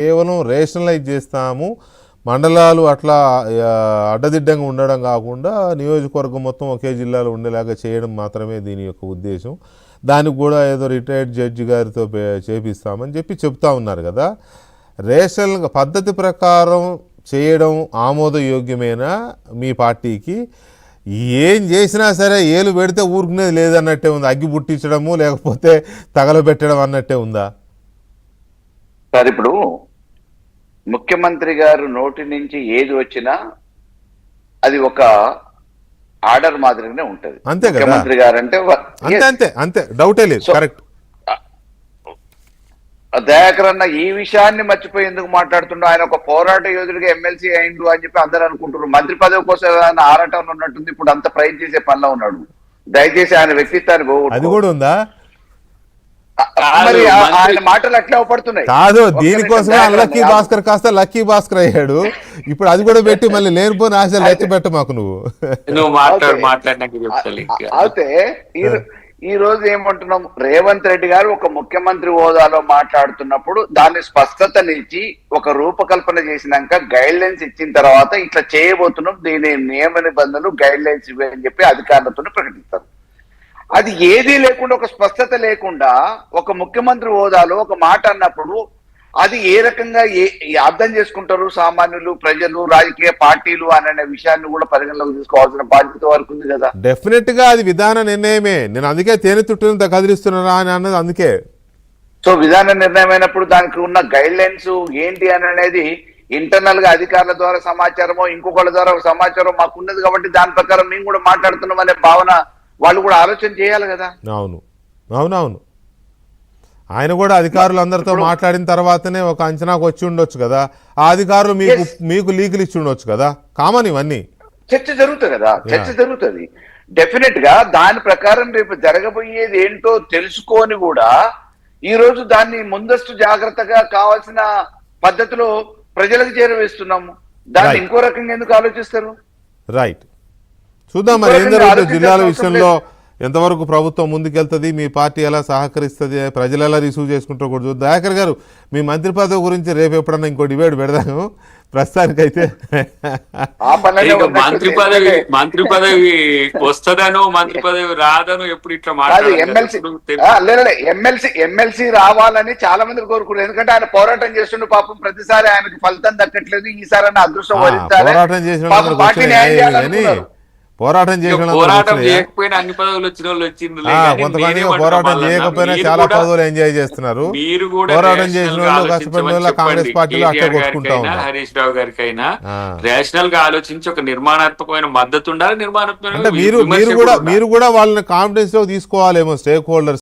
కేవలం రేషనలైజ్ చేస్తాము, మండలాలు అట్లా అడ్డదిడ్డంగా ఉండడం కాకుండా నియోజకవర్గం మొత్తం ఒకే జిల్లాలో ఉండేలాగా చేయడం మాత్రమే దీని యొక్క ఉద్దేశం. దానికి కూడా ఏదో రిటైర్డ్ జడ్జి గారితో చేపిస్తామని చెప్తా ఉన్నారు కదా. రేషన్ పద్ధతి ప్రకారం చేయడం ఆమోదయోగ్యమేనా మీ పార్టీకి? ఏం చేసినా సరే ఏలు పెడితే ఊరుకునేది లేదన్నట్టే ఉంది, అగ్గి పుట్టించడము లేకపోతే తగలబెట్టడం అన్నట్టే ఉందా సార్? ఇప్పుడు ముఖ్యమంత్రి గారు నోటి నుంచి ఏది వచ్చినా అది ఒక ఆర్డర్ మాదిరిగానే ఉంటది. అంతే కదా ముఖ్యమంత్రి గారు అంటే అంతే అంతే డౌటే లేదు. కరెక్ట్. దయాకర్ అన్న ఈ విషయాన్ని మర్చిపోయి ఎందుకు మాట్లాడుతుండో? ఆయన ఒక పోరాట యోధుడిగా ఎమ్మెల్సీ అయిండు అని చెప్పి అందరూ అనుకుంటున్నారు. మంత్రి పదవి కోసం ఆయన ఆరాటంలో ఉన్నట్టుంది, ఇప్పుడు అంత ప్రయత్నం చేసే పనిలో ఉన్నాడు. దయచేసి ఆయన వ్యక్తిత్వాన్ని అది కూడా ఉందా? మరి ఆయన మాటలు అట్లా అవపడుతున్నాయి కాదు, దీనికోసమే అన్లక్కీ భాస్కర్ కాస్త లక్కీ భాస్కర్ అయ్యాడు. ఇప్పుడు అది కూడా పెట్టి మళ్ళీ లేనిపోయిన ఆశలు లెక్క పెట్ట మాకు నువ్వు. అయితే ఈ రోజు ఏమంటున్నాం, రేవంత్ రెడ్డి గారు ఒక ముఖ్యమంత్రి హోదాలో మాట్లాడుతున్నప్పుడు దాన్ని స్పష్టతనిచ్చి ఒక రూపకల్పన చేసినాక గైడ్ లైన్స్ ఇచ్చిన తర్వాత ఇట్లా చేయబోతున్నాం, దీని నియమ నిబంధనలు గైడ్ లైన్స్ ఇవి అని చెప్పి అధికారులతో ప్రకటిస్తారు. అది ఏదీ లేకుండా, ఒక స్పష్టత లేకుండా ఒక ముఖ్యమంత్రి హోదాలో ఒక మాట అన్నప్పుడు అది ఏ రకంగా అర్థం చేసుకుంటారు సామాన్యులు, ప్రజలు, రాజకీయ పార్టీలు అనే విషయాన్ని కూడా పరిగణలోకి తీసుకోవాల్సిన బాధ్యత వరకు ఉంది కదా. డెఫినెట్ గా అది విధాన నిర్ణయమే. నేను అందుకే తేనె తుట్టును కదిలిస్తున్నా అని అన్నది అందుకే. సో విధాన నిర్ణయం అయినప్పుడు దానికి ఉన్న గైడ్ లైన్స్ ఏంటి అని అనేది ఇంటర్నల్ గా అధికారుల ద్వారా సమాచారమో ఇంకొకళ్ళ ద్వారా సమాచారం మాకు ఉన్నది కాబట్టి దాని ప్రకారం మేము కూడా మాట్లాడుతున్నాం అనే భావన వాళ్ళు కూడా ఆలోచన చేయాలి కదా. అవును అవునవును. ఆయన కూడా అధికారులు అందరితో మాట్లాడిన తర్వాతనే ఒక అంచనాకు వచ్చి ఉండొచ్చు కదా. ఆ అధికారులు మీకు లీకులు ఇచ్చి ఉండొచ్చు కదా. కామన్ ఇవన్నీ. చర్చ జరుగుతుంది కదా, చర్చ జరుగుతుంది. డెఫినెట్ గా దాని ప్రకారం రేపు జరగబోయేది ఏంటో తెలుసుకొని కూడా ఈ రోజు దాన్ని ముందస్తు జాగ్రత్తగా కావాల్సిన పద్ధతిలో ప్రజలకు చేరవేస్తున్నాము. దాన్ని ఇంకో రకంగా ఎందుకు ఆలోచిస్తారు? రైట్. చూద్దాం మరి ఏం జరుగుతుంది జిల్లాల విషయంలో, ఎంతవరకు ప్రభుత్వం ముందుకెళ్తుంది, మీ పార్టీ ఎలా సహకరిస్తుంది, ప్రజలు ఎలా రిసీవ్ చేసుకుంటారో కూడా చూద్దాం. దయాకర్ గారు, మీ మంత్రి పదవి గురించి రేపు ఎప్పుడన్నా ఇంకో డిబేట్ పెడదాము. ప్రస్తుతానికైతే మంత్రి పదవి వస్తుందనో మంత్రి పదవి రాదనో ఎప్పుడు ఇట్లా ఎమ్మెల్సీ రావాలని చాలా మంది కోరుకున్నారు. ఎందుకంటే ఆయన పోరాటం చేస్తుండే, పాపం ప్రతిసారి ఆయనకు ఫలితం దక్కట్లేదు, ఈసారి అదృష్టం పోరాటం చేసిన పోరాటం చేయకపోయినా అన్ని పదవులు వచ్చిన వాళ్ళు వచ్చింది. కొంతమంది పోరాటం చేయకపోయినా చాలా పదవులు ఎంజాయ్ చేస్తున్నారు. మీరు కూడా పోరాటం చేసిన వాళ్ళు, కష్టపడిన వాళ్ళు కాంగ్రెస్ పార్టీలో అట్లా కొట్టుకుంటా ఉన్నారు. హరీష్ రావు గారికైనా రేషనల్ గా ఆలోచించి ఒక నిర్మాణాత్మకమైన మద్దతు ఉండాలి. అంటే మీరు కూడా వాళ్ళని కాన్ఫిడెన్స్ లో తీసుకోవాలేమో స్టేక్ హోల్డర్స్.